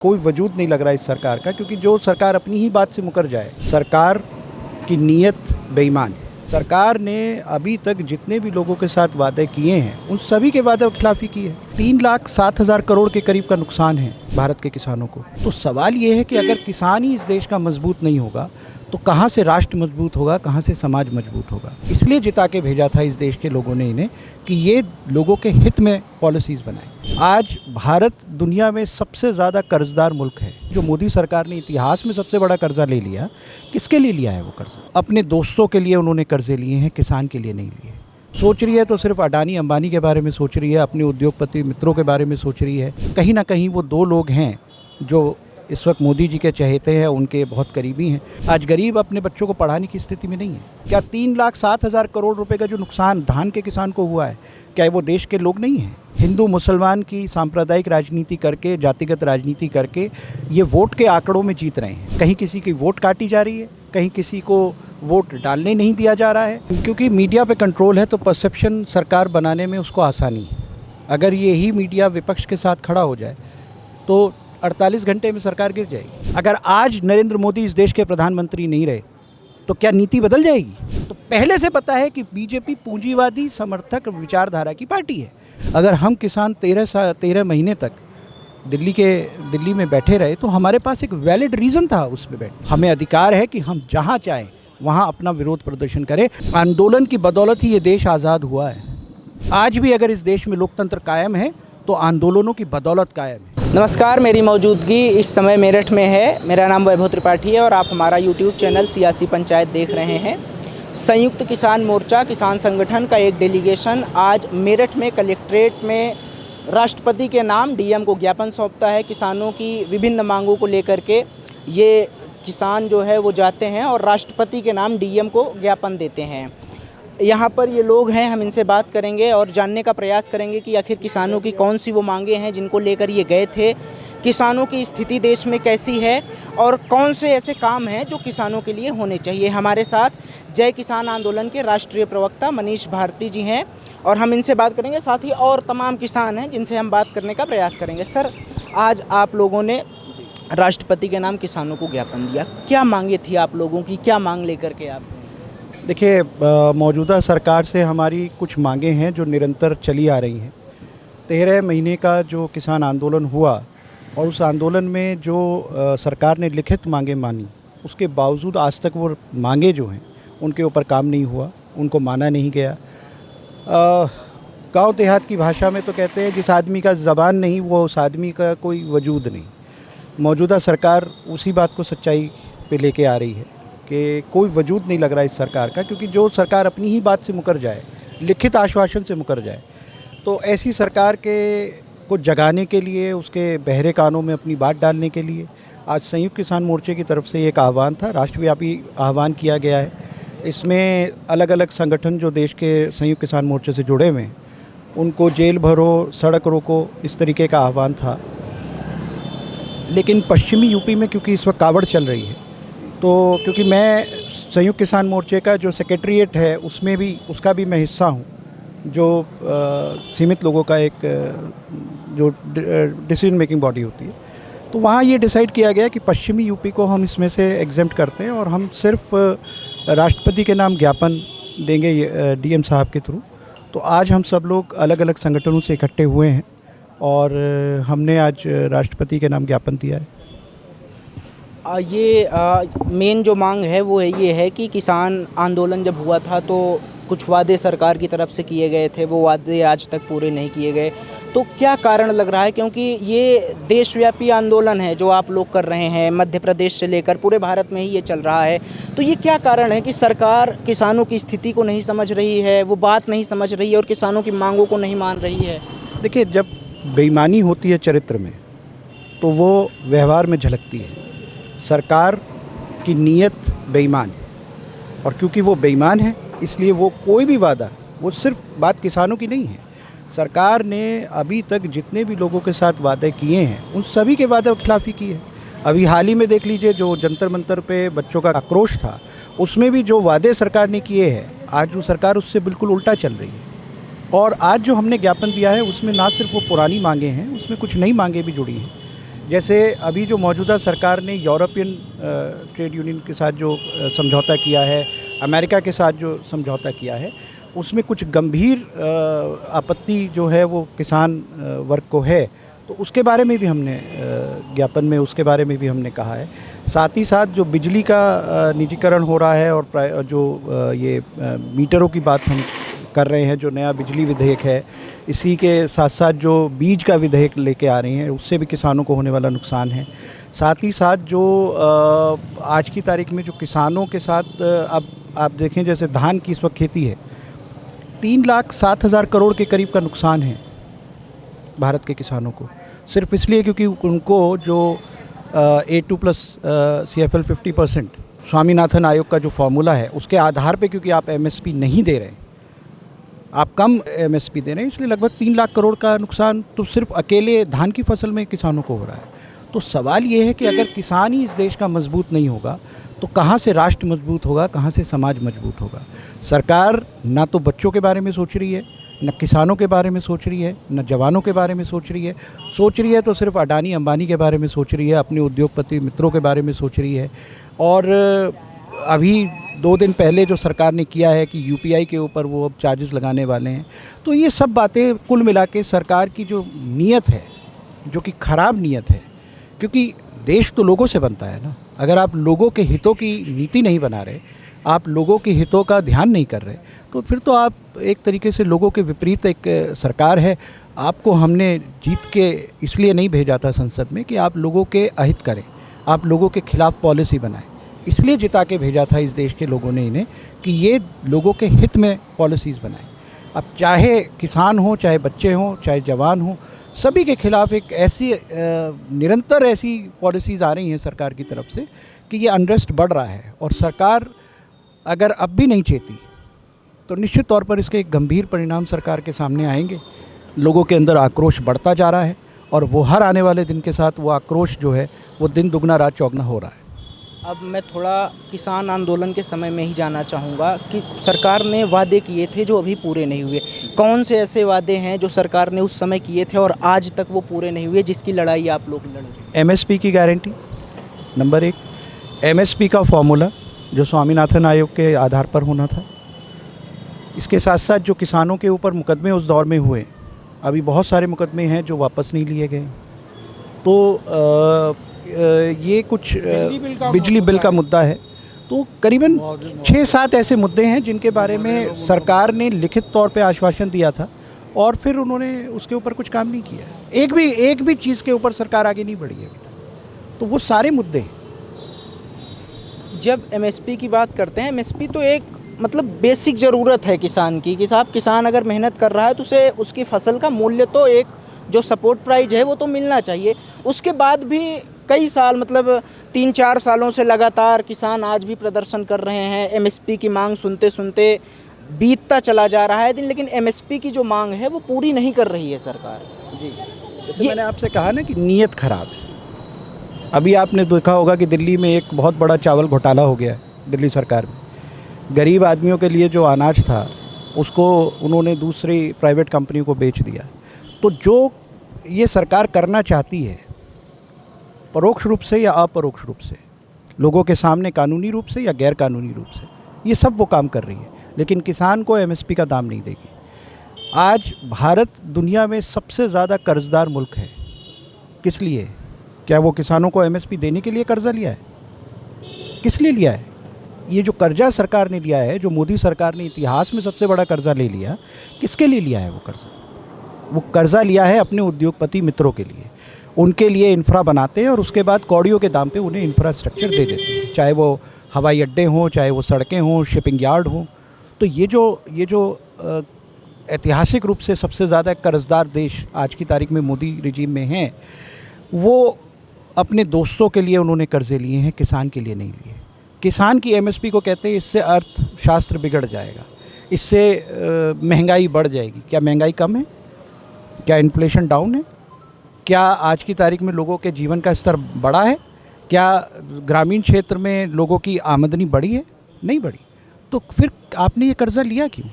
कोई वजूद नहीं लग रहा इस सरकार का, क्योंकि जो सरकार अपनी ही बात से मुकर जाए, सरकार की नीयत बेईमान है। सरकार ने अभी तक जितने भी लोगों के साथ वादे किए हैं उन सभी के वादे खिलाफी की है। 3,07,000 करोड़ के करीब का नुकसान है भारत के किसानों को। तो सवाल ये है कि अगर किसान ही इस देश का मजबूत नहीं होगा तो कहाँ से राष्ट्र मजबूत होगा, कहाँ से समाज मजबूत होगा। इसलिए जिता के भेजा था इस देश के लोगों ने इन्हें कि ये लोगों के हित में पॉलिसीज़ बनाएं। आज भारत दुनिया में सबसे ज़्यादा कर्जदार मुल्क है। जो मोदी सरकार ने इतिहास में सबसे बड़ा कर्जा ले लिया, किसके लिए लिया है वो कर्जा? अपने दोस्तों के लिए उन्होंने कर्जे लिए हैं, किसान के लिए नहीं लिए। सोच रही है तो सिर्फ अडानी अंबानी के बारे में सोच रही है, अपने उद्योगपति मित्रों के बारे में सोच रही है। कहीं ना कहीं वो दो लोग हैं जो इस वक्त मोदी जी के चहेते हैं, उनके बहुत करीबी हैं। आज गरीब अपने बच्चों को पढ़ाने की स्थिति में नहीं है। क्या 3,07,000 करोड़ रुपए का जो नुकसान धान के किसान को हुआ है, क्या वो देश के लोग नहीं हैं? हिंदू मुसलमान की सांप्रदायिक राजनीति करके, जातिगत राजनीति करके ये वोट के आंकड़ों में जीत रहे हैं। कहीं किसी की वोट काटी जा रही है, कहीं किसी को वोट डालने नहीं दिया जा रहा है। क्योंकि मीडिया पे कंट्रोल है तो परसेप्शन सरकार बनाने में उसको आसानी है। अगर यही मीडिया विपक्ष के साथ खड़ा हो जाए तो 48 घंटे में सरकार गिर जाएगी। अगर आज नरेंद्र मोदी इस देश के प्रधानमंत्री नहीं रहे तो क्या नीति बदल जाएगी? तो पहले से पता है कि बीजेपी पूंजीवादी समर्थक विचारधारा की पार्टी है। अगर हम किसान 13 महीने तक दिल्ली में बैठे रहे तो हमारे पास एक वैलिड रीज़न था उसमें बैठे। हमें अधिकार है कि हम जहाँ चाहें वहाँ अपना विरोध प्रदर्शन करें। आंदोलन की बदौलत ही ये देश आज़ाद हुआ है। आज भी अगर इस देश में लोकतंत्र कायम है तो आंदोलनों की बदौलत कायम है। नमस्कार, मेरी मौजूदगी इस समय मेरठ में है। मेरा नाम वैभव त्रिपाठी है और आप हमारा यूट्यूब चैनल सियासी पंचायत देख रहे हैं। संयुक्त किसान मोर्चा किसान संगठन का एक डेलीगेशन आज मेरठ में कलेक्ट्रेट में राष्ट्रपति के नाम डीएम को ज्ञापन सौंपता है। किसानों की विभिन्न मांगों को लेकर के ये किसान जो है वो जाते हैं और राष्ट्रपति के नाम डीएम को ज्ञापन देते हैं। यहाँ पर ये लोग हैं, हम इनसे बात करेंगे और जानने का प्रयास करेंगे कि आखिर किसानों की कौन सी वो मांगे हैं जिनको लेकर ये गए थे, किसानों की स्थिति देश में कैसी है और कौन से ऐसे काम हैं जो किसानों के लिए होने चाहिए। हमारे साथ जय किसान आंदोलन के राष्ट्रीय प्रवक्ता मनीष भारती जी हैं और हम इनसे बात करेंगे। साथ ही और तमाम किसान हैं जिनसे हम बात करने का प्रयास करेंगे। सर, आज आप लोगों ने राष्ट्रपति के नाम किसानों को ज्ञापन दिया, क्या मांगे थी आप लोगों की, क्या मांग लेकर के आप? देखिए, मौजूदा सरकार से हमारी कुछ मांगे हैं जो निरंतर चली आ रही हैं। 13 महीने का जो किसान आंदोलन हुआ और उस आंदोलन में जो सरकार ने लिखित मांगे मानी, उसके बावजूद आज तक वो मांगे जो हैं उनके ऊपर काम नहीं हुआ, उनको माना नहीं गया। गांव देहात की भाषा में तो कहते हैं जिस आदमी का ज़बान नहीं वो उस आदमी का कोई वजूद नहीं। मौजूदा सरकार उसी बात को सच्चाई पे लेके आ रही है कि कोई वजूद नहीं लग रहा इस सरकार का, क्योंकि जो सरकार अपनी ही बात से मुकर जाए, लिखित आश्वासन से मुकर जाए, तो ऐसी सरकार के को जगाने के लिए, उसके बहरे कानों में अपनी बात डालने के लिए आज संयुक्त किसान मोर्चे की तरफ से एक आह्वान था, राष्ट्रव्यापी आह्वान किया गया है। इसमें अलग अलग संगठन जो देश के संयुक्त किसान मोर्चे से जुड़े हुए हैं उनको जेल भरो, सड़क रोको, इस तरीके का आह्वान था। लेकिन पश्चिमी यूपी में क्योंकि इस वक्त कावड़ चल रही है, तो क्योंकि मैं संयुक्त किसान मोर्चे का जो सेक्रेटरीट है उसमें भी उसका भी मैं हिस्सा हूँ, जो सीमित लोगों का एक जो डिसीजन मेकिंग बॉडी होती है, तो वहाँ ये डिसाइड किया गया कि पश्चिमी यूपी को हम इसमें से एग्जेम्प्ट करते हैं और हम सिर्फ राष्ट्रपति के नाम ज्ञापन देंगे डीएम साहब के थ्रू। तो आज हम सब लोग अलग अलग संगठनों से इकट्ठे हुए हैं और हमने आज राष्ट्रपति के नाम ज्ञापन दिया है। ये मेन जो मांग है वो ये है कि किसान आंदोलन जब हुआ था तो कुछ वादे सरकार की तरफ से किए गए थे, वो वादे आज तक पूरे नहीं किए गए। तो क्या कारण लग रहा है, क्योंकि ये देशव्यापी आंदोलन है जो आप लोग कर रहे हैं, मध्य प्रदेश से लेकर पूरे भारत में ही ये चल रहा है, तो ये क्या कारण है कि सरकार किसानों की स्थिति को नहीं समझ रही है, वो बात नहीं समझ रही है और किसानों की मांगों को नहीं मान रही है? देखिए, जब बेईमानी होती है चरित्र में तो वो व्यवहार में झलकती है। सरकार की नीयत बेईमान है और क्योंकि वो बेईमान है इसलिए वो कोई भी वादा, वो सिर्फ बात किसानों की नहीं है। सरकार ने अभी तक जितने भी लोगों के साथ वादे किए हैं उन सभी के वादे खिलाफी की है। अभी हाल ही में देख लीजिए, जो जंतर मंतर पे बच्चों का आक्रोश था, उसमें भी जो वादे सरकार ने किए हैं आज वो सरकार उससे बिल्कुल उल्टा चल रही है। और आज जो हमने ज्ञापन दिया है उसमें ना सिर्फ वो पुरानी मांगे हैं, उसमें कुछ नई मांगे भी जुड़ी हैं। जैसे अभी जो मौजूदा सरकार ने यूरोपियन ट्रेड यूनियन के साथ जो समझौता किया है, अमेरिका के साथ जो समझौता किया है, उसमें कुछ गंभीर आपत्ति जो है वो किसान वर्ग को है। तो उसके बारे में भी हमने ज्ञापन में उसके बारे में भी हमने कहा है। साथ ही साथ जो बिजली का निजीकरण हो रहा है और जो ये मीटरों की बात हम कर रहे हैं, जो नया बिजली विधेयक है, इसी के साथ साथ जो बीज का विधेयक लेके आ रही हैं, उससे भी किसानों को होने वाला नुकसान है। साथ ही साथ जो आज की तारीख में जो किसानों के साथ अब आप देखें, जैसे धान की इस वक्त खेती है, 3,07,000 करोड़ के करीब का नुकसान है भारत के किसानों को, सिर्फ इसलिए क्योंकि उनको जो A2+ CFL 50% स्वामीनाथन आयोग का जो फॉर्मूला है, उसके आधार पे क्योंकि आप MSP नहीं दे रहे, आप कम MSP दे रहे हैं, इसलिए लगभग 3 लाख करोड़ का नुकसान तो सिर्फ अकेले धान की फसल में किसानों को हो रहा है। तो सवाल ये है कि अगर किसान ही इस देश का मजबूत नहीं होगा तो कहाँ से राष्ट्र मजबूत होगा, कहाँ से समाज मजबूत होगा। सरकार ना तो बच्चों के बारे में सोच रही है, न किसानों के बारे में सोच रही है, न जवानों के बारे में सोच रही है तो सिर्फ अडानी अंबानी के बारे में सोच रही है, अपने उद्योगपति मित्रों के बारे में सोच रही है। और अभी 2 दिन पहले जो सरकार ने किया है कि UPI के ऊपर वो अब चार्जेस लगाने वाले हैं। तो ये सब बातें कुल मिला के सरकार की जो नीयत है, जो कि ख़राब नीयत है, क्योंकि देश तो लोगों से बनता है ना। अगर आप लोगों के हितों की नीति नहीं बना रहे, आप लोगों के हितों का ध्यान नहीं कर रहे, तो फिर तो आप एक तरीके से लोगों के विपरीत एक सरकार है। आपको हमने जीत के इसलिए नहीं भेजा था संसद में कि आप लोगों के अहित करें, आप लोगों के खिलाफ पॉलिसी बनाएं, इसलिए जिता के भेजा था इस देश के लोगों ने इन्हें कि ये लोगों के हित में पॉलिसीज़ बनाएं। अब चाहे किसान हो, चाहे बच्चे हों, चाहे जवान हों, सभी के खिलाफ एक ऐसी निरंतर ऐसी पॉलिसीज़ आ रही हैं सरकार की तरफ से कि ये अनरेस्ट बढ़ रहा है। और सरकार अगर अब भी नहीं चेती तो निश्चित तौर पर इसके एक गंभीर परिणाम सरकार के सामने आएंगे। लोगों के अंदर आक्रोश बढ़ता जा रहा है और वो हर आने वाले दिन के साथ वो आक्रोश जो है वो दिन दुगना रात चौगुना हो रहा है। अब मैं थोड़ा किसान आंदोलन के समय में ही जानना चाहूँगा कि सरकार ने वादे किए थे जो अभी पूरे नहीं हुए। कौन से ऐसे वादे हैं जो सरकार ने उस समय किए थे और आज तक वो पूरे नहीं हुए, जिसकी लड़ाई आप लोग लड़े? MSP की गारंटी नंबर 1, MSP का फॉर्मूला जो स्वामीनाथन आयोग के आधार पर होना था। इसके साथ साथ जो किसानों के ऊपर मुकदमे उस दौर में हुए, अभी बहुत सारे मुकदमे हैं जो वापस नहीं लिए गए। तो ये कुछ बिजली बिल का मुद्दा है। तो करीबन 6-7 ऐसे मुद्दे हैं जिनके बारे में सरकार ने लिखित तौर पे आश्वासन दिया था और फिर उन्होंने उसके ऊपर कुछ काम नहीं किया। एक भी चीज़ के ऊपर सरकार आगे नहीं बढ़ी है अभी तक। तो वो सारे मुद्दे हैं। जब MSP की बात करते हैं, MSP तो एक मतलब बेसिक ज़रूरत है किसान की कि साहब किसान अगर मेहनत कर रहा है तो उसे उसकी फसल का मूल्य तो एक जो सपोर्ट प्राइस है वो तो मिलना चाहिए। उसके बाद भी कई साल मतलब 3-4 सालों से लगातार किसान आज भी प्रदर्शन कर रहे हैं। MSP की मांग सुनते सुनते बीतता चला जा रहा है दिन, लेकिन MSP की जो मांग है वो पूरी नहीं कर रही है सरकार। जी, जैसे मैंने आपसे कहा ना कि नीयत ख़राब है। अभी आपने देखा होगा कि दिल्ली में एक बहुत बड़ा चावल घोटाला हो गया है दिल्ली सरकार में। गरीब आदमियों के लिए जो अनाज था उसको उन्होंने दूसरी प्राइवेट कंपनी को बेच दिया। तो जो ये सरकार करना चाहती है परोक्ष रूप से या अपरोक्ष रूप से, लोगों के सामने कानूनी रूप से या गैर कानूनी रूप से, ये सब वो काम कर रही है, लेकिन किसान को MSP का दाम नहीं देगी। आज भारत दुनिया में सबसे ज़्यादा कर्जदार मुल्क है। किस लिए? क्या वो किसानों को MSP देने के लिए कर्जा लिया है? किस लिए लिया है? ये जो कर्जा सरकार ने लिया है, जो मोदी सरकार ने इतिहास में सबसे बड़ा कर्जा ले लिया, किसके लिए लिया है वो कर्जा? वो कर्जा लिया है अपने उद्योगपति मित्रों के लिए। उनके लिए इंफ्रा बनाते हैं और उसके बाद कौड़ियों के दाम पे उन्हें इंफ्रास्ट्रक्चर दे देते हैं, चाहे वो हवाई अड्डे हों, चाहे वो सड़कें हों, शिपिंग यार्ड हों। तो ये जो ऐतिहासिक रूप से सबसे ज़्यादा कर्जदार देश आज की तारीख में मोदी रिजीम में हैं, वो अपने दोस्तों के लिए उन्होंने कर्जे लिए हैं, किसान के लिए नहीं लिए। किसान की MSP को कहते हैं इससे अर्थशास्त्र बिगड़ जाएगा, इससे महंगाई बढ़ जाएगी। क्या महंगाई कम है? क्या इन्फ्लेशन डाउन है? क्या आज की तारीख में लोगों के जीवन का स्तर बढ़ा है? क्या ग्रामीण क्षेत्र में लोगों की आमदनी बढ़ी है? नहीं बढ़ी। तो फिर आपने ये कर्ज़ा लिया क्यों?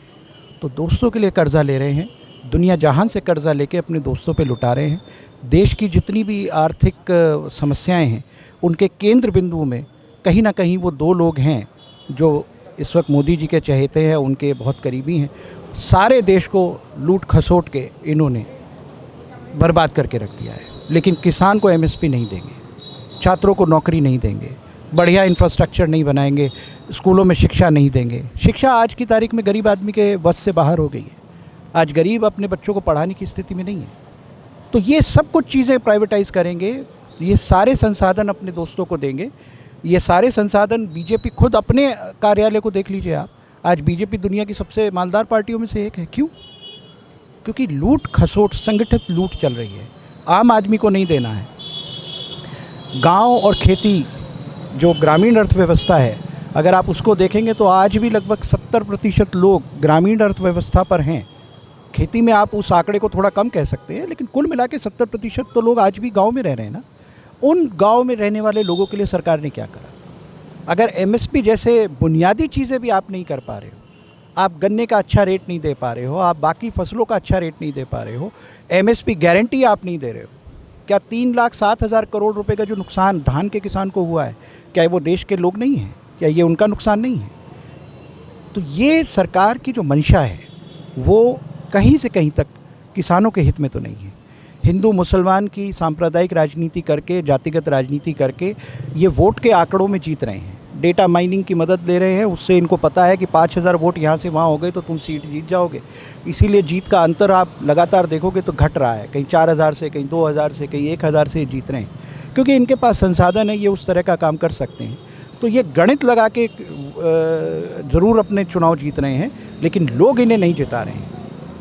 तो दोस्तों के लिए कर्ज़ा ले रहे हैं, दुनिया जहान से कर्जा लेके अपने दोस्तों पे लुटा रहे हैं। देश की जितनी भी आर्थिक समस्याएं हैं उनके केंद्र बिंदु में कहीं ना कहीं वो दो लोग हैं जो इस वक्त मोदी जी के चहेते हैं, उनके बहुत करीबी हैं। सारे देश को लूट खसोट के इन्होंने बर्बाद करके रख दिया है। लेकिन किसान को एमएसपी नहीं देंगे, छात्रों को नौकरी नहीं देंगे, बढ़िया इंफ्रास्ट्रक्चर नहीं बनाएंगे, स्कूलों में शिक्षा नहीं देंगे। शिक्षा आज की तारीख में गरीब आदमी के बस से बाहर हो गई है। आज गरीब अपने बच्चों को पढ़ाने की स्थिति में नहीं है। तो ये सब कुछ चीज़ें प्राइवेटाइज़ करेंगे, ये सारे संसाधन अपने दोस्तों को देंगे। ये सारे संसाधन बीजेपी खुद अपने कार्यालय को देख लीजिए आप। आज बीजेपी दुनिया की सबसे मालदार पार्टियों में से एक है। क्यों? क्योंकि लूट खसोट, संगठित लूट चल रही है, आम आदमी को नहीं देना है। गांव और खेती, जो ग्रामीण अर्थव्यवस्था है, अगर आप उसको देखेंगे तो आज भी लगभग 70% लोग ग्रामीण अर्थव्यवस्था पर हैं। खेती में आप उस आंकड़े को थोड़ा कम कह सकते हैं, लेकिन कुल मिला के 70% तो लोग आज भी गांव में रह रहे हैं ना। उन गांव में रहने वाले लोगों के लिए सरकार ने क्या करा? अगर एमएसपी जैसे बुनियादी चीज़ें भी आप नहीं कर पा रहे हो, आप गन्ने का अच्छा रेट नहीं दे पा रहे हो, आप बाकी फसलों का अच्छा रेट नहीं दे पा रहे हो, एमएसपी गारंटी आप नहीं दे रहे हो, क्या 3,07,000 करोड़ रुपए का जो नुकसान धान के किसान को हुआ है, क्या वो देश के लोग नहीं हैं? क्या ये उनका नुकसान नहीं है? तो ये सरकार की जो मंशा है वो कहीं से कहीं तक किसानों के हित में तो नहीं है। हिंदू मुसलमान की सांप्रदायिक राजनीति करके, जातिगत राजनीति करके ये वोट के आंकड़ों में जीत रहे हैं। डेटा माइनिंग की मदद ले रहे हैं, उससे इनको पता है कि 5,000 वोट यहाँ से वहाँ हो गए तो तुम सीट जीत जाओगे। इसीलिए जीत का अंतर आप लगातार देखोगे तो घट रहा है, कहीं 4,000 से, कहीं 2,000 से, कहीं 1,000 से जीत रहे हैं, क्योंकि इनके पास संसाधन है, ये उस तरह का काम कर सकते हैं। तो ये गणित लगा के ज़रूर अपने चुनाव जीत रहे हैं, लेकिन लोग इन्हें नहीं जिता रहे हैं।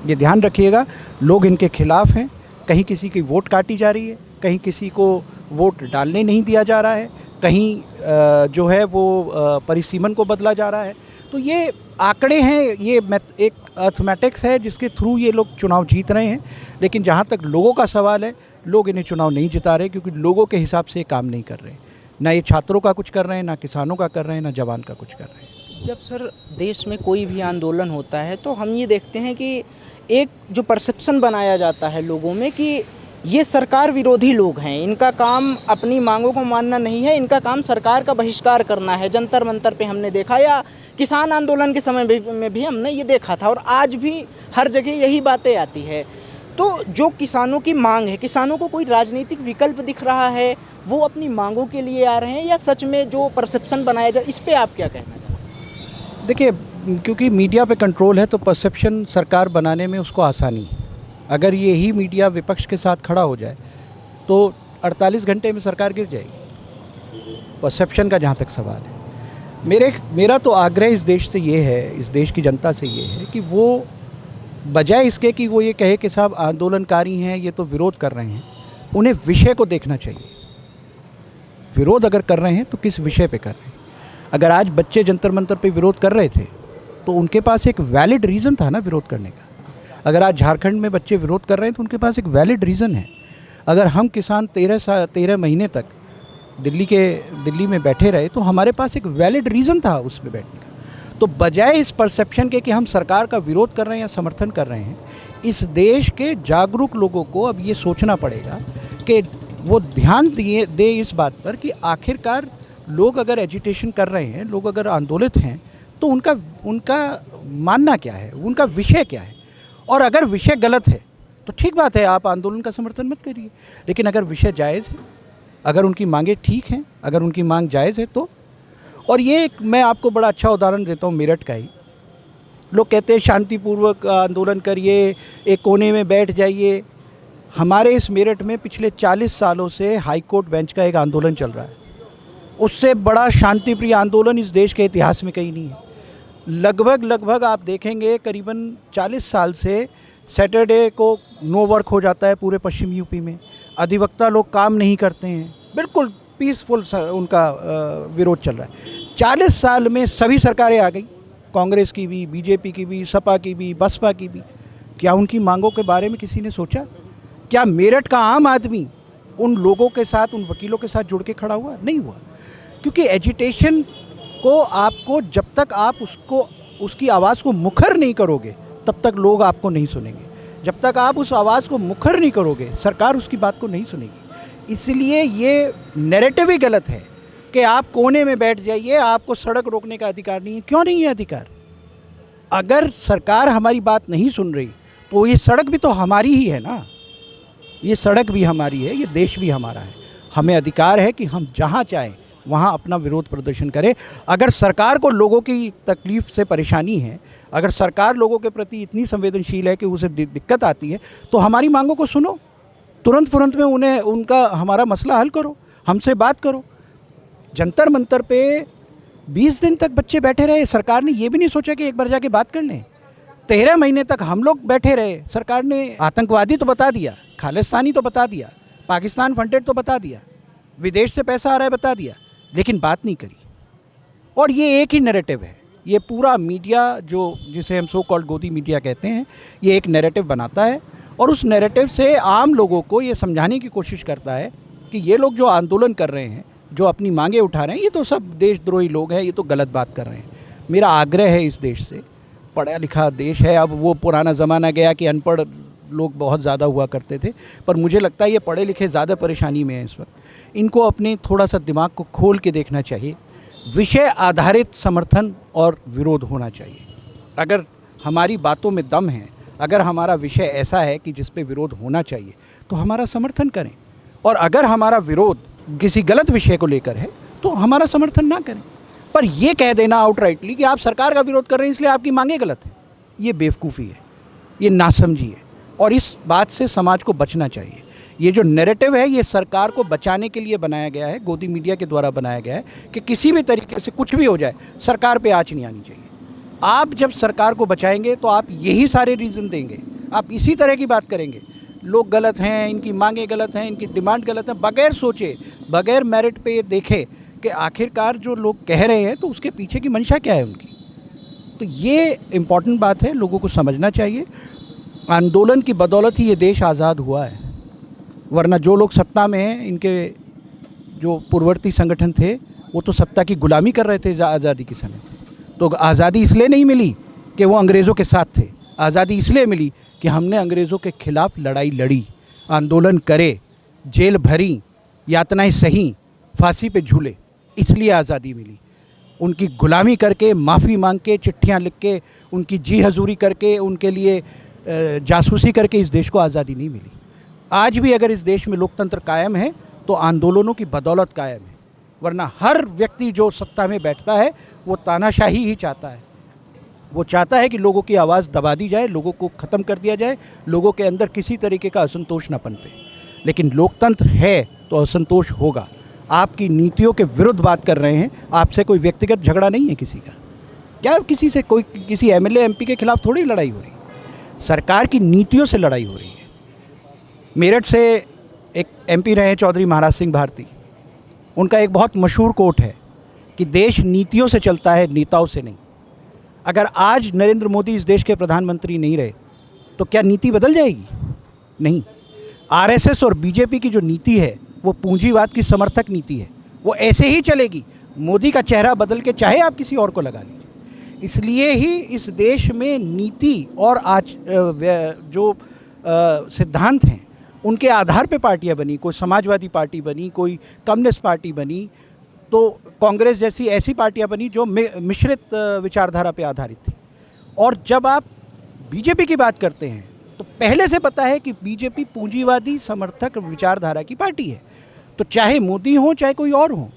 ये ध्यान रखिएगा, लोग इनके खिलाफ़ हैं। कहीं किसी की वोट काटी जा रही है, कहीं किसी को वोट डालने नहीं दिया जा रहा है, कहीं जो है वो परिसीमन को बदला जा रहा है। तो ये आंकड़े हैं, ये एक अर्थमेटिक्स है जिसके थ्रू ये लोग चुनाव जीत रहे हैं। लेकिन जहाँ तक लोगों का सवाल है, लोग इन्हें चुनाव नहीं जिता रहे, क्योंकि लोगों के हिसाब से ये काम नहीं कर रहे। ना ये छात्रों का कुछ कर रहे हैं, ना किसानों का कर रहे हैं, ना जवान का कुछ कर रहे हैं। जब सर देश में कोई भी आंदोलन होता है तो हम ये देखते हैं कि एक जो परसेप्शन बनाया जाता है लोगों में कि ये सरकार विरोधी लोग हैं, इनका काम अपनी मांगों को मानना नहीं है, इनका काम सरकार का बहिष्कार करना है। जंतर मंतर पे हमने देखा, या किसान आंदोलन के समय में भी हमने ये देखा था, और आज भी हर जगह यही बातें आती है। तो जो किसानों की मांग है, किसानों को कोई राजनीतिक विकल्प दिख रहा है, वो अपनी मांगों के लिए आ रहे हैं, या सच में जो परसेप्शन बनाया जाए, इस पर आप क्या कहना चाहते हैं? देखिए, क्योंकि मीडिया पे कंट्रोल है तो परसेप्शन सरकार बनाने में उसको आसानी है। अगर यही मीडिया विपक्ष के साथ खड़ा हो जाए तो 48 घंटे में सरकार गिर जाएगी। परसेप्शन का जहाँ तक सवाल है, मेरा तो आग्रह इस देश से ये है, इस देश की जनता से ये है कि वो बजाय इसके कि वो ये कहे कि साहब आंदोलनकारी हैं, ये तो विरोध कर रहे हैं, उन्हें विषय को देखना चाहिए। विरोध अगर कर रहे हैं तो किस विषय पे कर रहे हैं? अगर आज बच्चे जंतर मंतर पे विरोध कर रहे थे तो उनके पास एक वैलिड रीज़न था ना विरोध करने का। अगर आज झारखंड में बच्चे विरोध कर रहे हैं तो उनके पास एक वैलिड रीज़न है। अगर हम किसान 13 महीने तक दिल्ली में बैठे रहे तो हमारे पास एक वैलिड रीज़न था उसमें बैठने का। तो बजाय इस परसेप्शन के कि हम सरकार का विरोध कर रहे हैं या समर्थन कर रहे हैं, इस देश के जागरूक लोगों को अब ये सोचना पड़ेगा कि वो ध्यान दे इस बात पर कि आखिरकार लोग अगर एजिटेशन कर रहे हैं, लोग अगर आंदोलित हैं, तो उनका मानना क्या है, उनका विषय क्या है। और अगर विषय गलत है तो ठीक बात है, आप आंदोलन का समर्थन मत करिए। लेकिन अगर विषय जायज़ है, अगर उनकी मांगें ठीक हैं, अगर उनकी मांग जायज़ है तो। और ये मैं आपको बड़ा अच्छा उदाहरण देता हूँ मेरठ का ही। लोग कहते हैं शांतिपूर्वक आंदोलन करिए, एक कोने में बैठ जाइए। हमारे इस मेरठ में पिछले 40 सालों से हाई कोर्ट बेंच का एक आंदोलन चल रहा है। उससे बड़ा शांतिप्रिय आंदोलन इस देश के इतिहास में कहीं नहीं है। लगभग आप देखेंगे करीबन 40 साल से सैटरडे को नो वर्क हो जाता है पूरे पश्चिम यूपी में। अधिवक्ता लोग काम नहीं करते हैं, बिल्कुल पीसफुल उनका विरोध चल रहा है। 40 साल में सभी सरकारें आ गई, कांग्रेस की भी, बीजेपी की भी, सपा की भी, बसपा की भी। क्या उनकी मांगों के बारे में किसी ने सोचा? क्या मेरठ का आम आदमी उन लोगों के साथ, उन वकीलों के साथ जुड़ के खड़ा हुआ? नहीं हुआ। क्योंकि एजिटेशन को आपको, जब तक आप उसकी आवाज़ को मुखर नहीं करोगे, तब तक लोग आपको नहीं सुनेंगे। जब तक आप उस आवाज़ को मुखर नहीं करोगे, सरकार उसकी बात को नहीं सुनेगी। इसलिए ये नैरेटिव ही गलत है कि आप कोने में बैठ जाइए, आपको सड़क रोकने का अधिकार नहीं है। क्यों नहीं है अधिकार? अगर सरकार हमारी बात नहीं सुन रही तो ये सड़क भी तो हमारी ही है ना, ये सड़क भी हमारी है, ये देश भी हमारा है। हमें अधिकार है कि हम जहाँ चाहें वहाँ अपना विरोध प्रदर्शन करें। अगर सरकार को लोगों की तकलीफ़ से परेशानी है, अगर सरकार लोगों के प्रति इतनी संवेदनशील है कि उसे दिक्कत आती है, तो हमारी मांगों को सुनो, तुरंत में उन्हें उनका हमारा मसला हल करो, हमसे बात करो। जंतर मंतर पे 20 दिन तक बच्चे बैठे रहे, सरकार ने ये भी नहीं सोचा कि एक बार जाके बात कर लें। 13 महीने तक हम लोग बैठे रहे, सरकार ने आतंकवादी तो बता दिया, खालिस्तानी तो बता दिया, पाकिस्तान फंडेड तो बता दिया, विदेश से पैसा आ रहा है बता दिया, लेकिन बात नहीं करी। और ये एक ही नैरेटिव है, ये पूरा मीडिया जो जिसे हम सो कॉल्ड गोदी मीडिया कहते हैं, ये एक नैरेटिव बनाता है और उस नैरेटिव से आम लोगों को ये समझाने की कोशिश करता है कि ये लोग जो आंदोलन कर रहे हैं, जो अपनी मांगे उठा रहे हैं, ये तो सब देशद्रोही लोग हैं, ये तो गलत बात कर रहे हैं। मेरा आग्रह है इस देश से, पढ़ा लिखा देश है, अब वो पुराना ज़माना गया कि अनपढ़ लोग बहुत ज़्यादा हुआ करते थे, पर मुझे लगता है ये पढ़े लिखे ज़्यादा परेशानी में हैं इस वक्त। इनको अपने थोड़ा सा दिमाग को खोल के देखना चाहिए। विषय आधारित समर्थन और विरोध होना चाहिए। अगर हमारी बातों में दम है, अगर हमारा विषय ऐसा है कि जिस पे विरोध होना चाहिए, तो हमारा समर्थन करें। और अगर हमारा विरोध किसी गलत विषय को लेकर है तो हमारा समर्थन ना करें। पर यह कह देना आउटराइटली कि आप सरकार का विरोध कर रहे हैं इसलिए आपकी मांगे गलत है, ये बेवकूफ़ी है, ये नासमझी है और इस बात से समाज को बचना चाहिए। ये जो नैरेटिव है ये सरकार को बचाने के लिए बनाया गया है, गोदी मीडिया के द्वारा बनाया गया है कि किसी भी तरीके से कुछ भी हो जाए सरकार पे आँच नहीं आनी चाहिए। आप जब सरकार को बचाएंगे तो आप यही सारे रीज़न देंगे, आप इसी तरह की बात करेंगे, लोग गलत हैं, इनकी मांगे गलत हैं, इनकी डिमांड गलत है, बगैर सोचे, बगैर मेरिट पे देखे कि आखिरकार जो लोग कह रहे हैं तो उसके पीछे की मंशा क्या है उनकी। तो ये इम्पॉर्टेंट बात है, लोगों को समझना चाहिए। आंदोलन की बदौलत ही ये देश आज़ाद हुआ है, वरना जो लोग सत्ता में हैं, इनके जो पूर्ववर्ती संगठन थे वो तो सत्ता की गुलामी कर रहे थे आज़ादी के समय। तो आज़ादी इसलिए नहीं मिली कि वो अंग्रेज़ों के साथ थे, आज़ादी इसलिए मिली कि हमने अंग्रेज़ों के ख़िलाफ़ लड़ाई लड़ी, आंदोलन करे, जेल भरी, यातनाएं सही, फांसी पे झूले, इसलिए आज़ादी मिली। उनकी गुलामी करके, माफ़ी मांग के, चिट्ठियाँ लिख के, उनकी जी हजूरी करके, उनके लिए जासूसी करके इस देश को आज़ादी नहीं मिली। आज भी अगर इस देश में लोकतंत्र कायम है तो आंदोलनों की बदौलत कायम है, वरना हर व्यक्ति जो सत्ता में बैठता है वो तानाशाही ही चाहता है। वो चाहता है कि लोगों की आवाज़ दबा दी जाए, लोगों को ख़त्म कर दिया जाए, लोगों के अंदर किसी तरीके का असंतोष न पनपे। लेकिन लोकतंत्र है तो असंतोष होगा। आपकी नीतियों के विरुद्ध बात कर रहे हैं, आपसे कोई व्यक्तिगत झगड़ा नहीं है किसी का, क्या किसी से कोई किसी एमएलए एमपी के खिलाफ थोड़ी लड़ाई हो रही है, सरकार की नीतियों से लड़ाई हो रही है। मेरठ से एक एमपी रहे चौधरी महाराज सिंह भारती, उनका एक बहुत मशहूर कोट है कि देश नीतियों से चलता है, नेताओं से नहीं। अगर आज नरेंद्र मोदी इस देश के प्रधानमंत्री नहीं रहे तो क्या नीति बदल जाएगी? नहीं। आरएसएस और बीजेपी की जो नीति है वो पूंजीवाद की समर्थक नीति है, वो ऐसे ही चलेगी। मोदी का चेहरा बदल के चाहे आप किसी और को लगा लीजिए। इसलिए ही इस देश में नीति और आज जो सिद्धांत हैं उनके आधार पे पार्टियां बनी, कोई समाजवादी पार्टी बनी, कोई कम्युनिस्ट पार्टी बनी, तो कांग्रेस जैसी ऐसी पार्टियां बनी जो मिश्रित विचारधारा पे आधारित थी। और जब आप बीजेपी की बात करते हैं तो पहले से पता है कि बीजेपी पूंजीवादी समर्थक विचारधारा की पार्टी है। तो चाहे मोदी हो चाहे कोई और हो,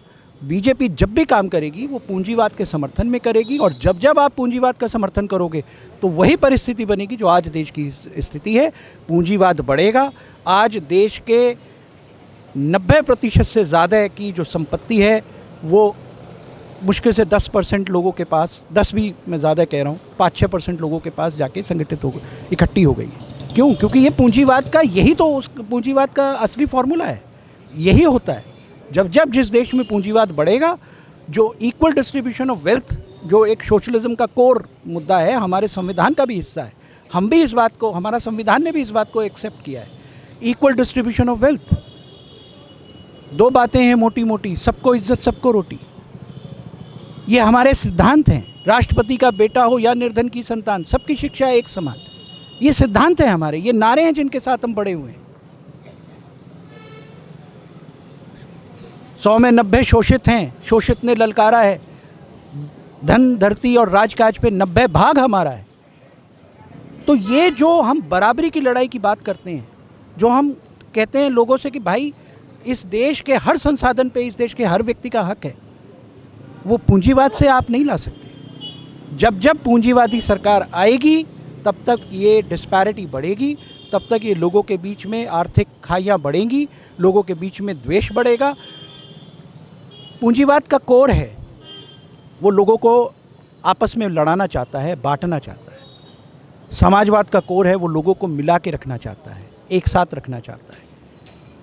बीजेपी जब भी काम करेगी वो पूंजीवाद के समर्थन में करेगी। और जब जब आप पूंजीवाद का समर्थन करोगे तो वही परिस्थिति बनेगी जो आज देश की स्थिति है, पूंजीवाद बढ़ेगा। आज देश के 90% से ज़्यादा की जो संपत्ति है वो मुश्किल से 10% लोगों के पास, 10 भी मैं ज़्यादा कह रहा हूँ, 5-6% लोगों के पास जाके संगठित हो गई, इकट्ठी हो गई। क्यों? क्योंकि ये पूंजीवाद का, यही तो उस पूंजीवाद का असली फॉर्मूला है। यही होता है, जब जब जिस देश में पूंजीवाद बढ़ेगा, जो इक्वल डिस्ट्रीब्यूशन ऑफ वेल्थ, जो एक सोशलिज्म का कोर मुद्दा है, हमारे संविधान का भी हिस्सा है, हम भी इस बात को, हमारा संविधान ने भी इस बात को एक्सेप्ट किया है, इक्वल डिस्ट्रीब्यूशन ऑफ वेल्थ। दो बातें हैं मोटी मोटी, सबको इज्जत सबको रोटी, ये हमारे सिद्धांत हैं। राष्ट्रपति का बेटा हो या निर्धन की संतान, सबकी शिक्षा एक समान। ये सिद्धांत है हमारे, ये नारे हैं जिनके साथ हम बड़े हुए हैं। 100 में 90 शोषित हैं, शोषित ने ललकारा है, धन धरती और राजकाज पे 90 भाग हमारा है। तो ये जो हम बराबरी की लड़ाई की बात करते हैं, जो हम कहते हैं लोगों से कि भाई इस देश के हर संसाधन पे इस देश के हर व्यक्ति का हक है, वो पूंजीवाद से आप नहीं ला सकते। जब जब पूंजीवादी सरकार आएगी तब तक ये डिस्पैरिटी बढ़ेगी, तब तक ये लोगों के बीच में आर्थिक खाइयाँ बढ़ेंगी, लोगों के बीच में द्वेष बढ़ेगा। पूंजीवाद का कोर है, वो लोगों को आपस में लड़ाना चाहता है, बांटना चाहता है। समाजवाद का कोर है, वो लोगों को मिला के रखना चाहता है, एक साथ रखना चाहता है,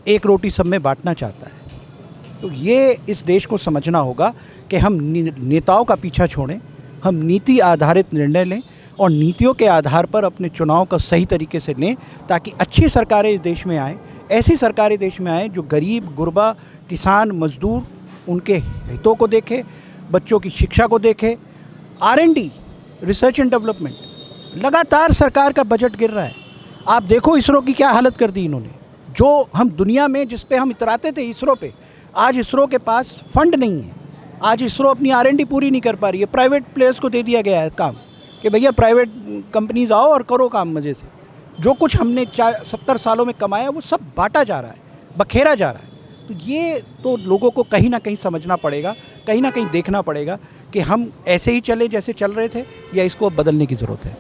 एक रोटी सब में बांटना चाहता है। तो ये इस देश को समझना होगा कि हम नेताओं का पीछा छोड़ें, हम नीति आधारित निर्णय लें और नीतियों के आधार पर अपने चुनाव का सही तरीके से लें, ताकि अच्छी सरकारें इस देश में आएँ, ऐसी सरकारें देश में आएँ जो गरीब, गुरबा, किसान, मजदूर, उनके हितों को देखे, बच्चों की शिक्षा को देखे। R&D, रिसर्च एंड डेवलपमेंट, लगातार सरकार का बजट गिर रहा है। आप देखो इसरो की क्या हालत कर दी इन्होंने। जो हम दुनिया में जिस पे हम इतराते थे इसरो पे, आज इसरो के पास फंड नहीं है। आज इसरो अपनी R&D पूरी नहीं कर पा रही है। प्राइवेट प्लेयर्स को दे दिया गया है काम कि भैया प्राइवेट कंपनीज आओ और करो काम मज़े से। जो कुछ हमने 70 सालों में कमाया वो सब बांटा जा रहा है, बखेरा जा रहा है। तो ये तो लोगों को कहीं ना कहीं समझना पड़ेगा, कहीं ना कहीं देखना पड़ेगा कि हम ऐसे ही चले जैसे चल रहे थे या इसको बदलने की ज़रूरत है।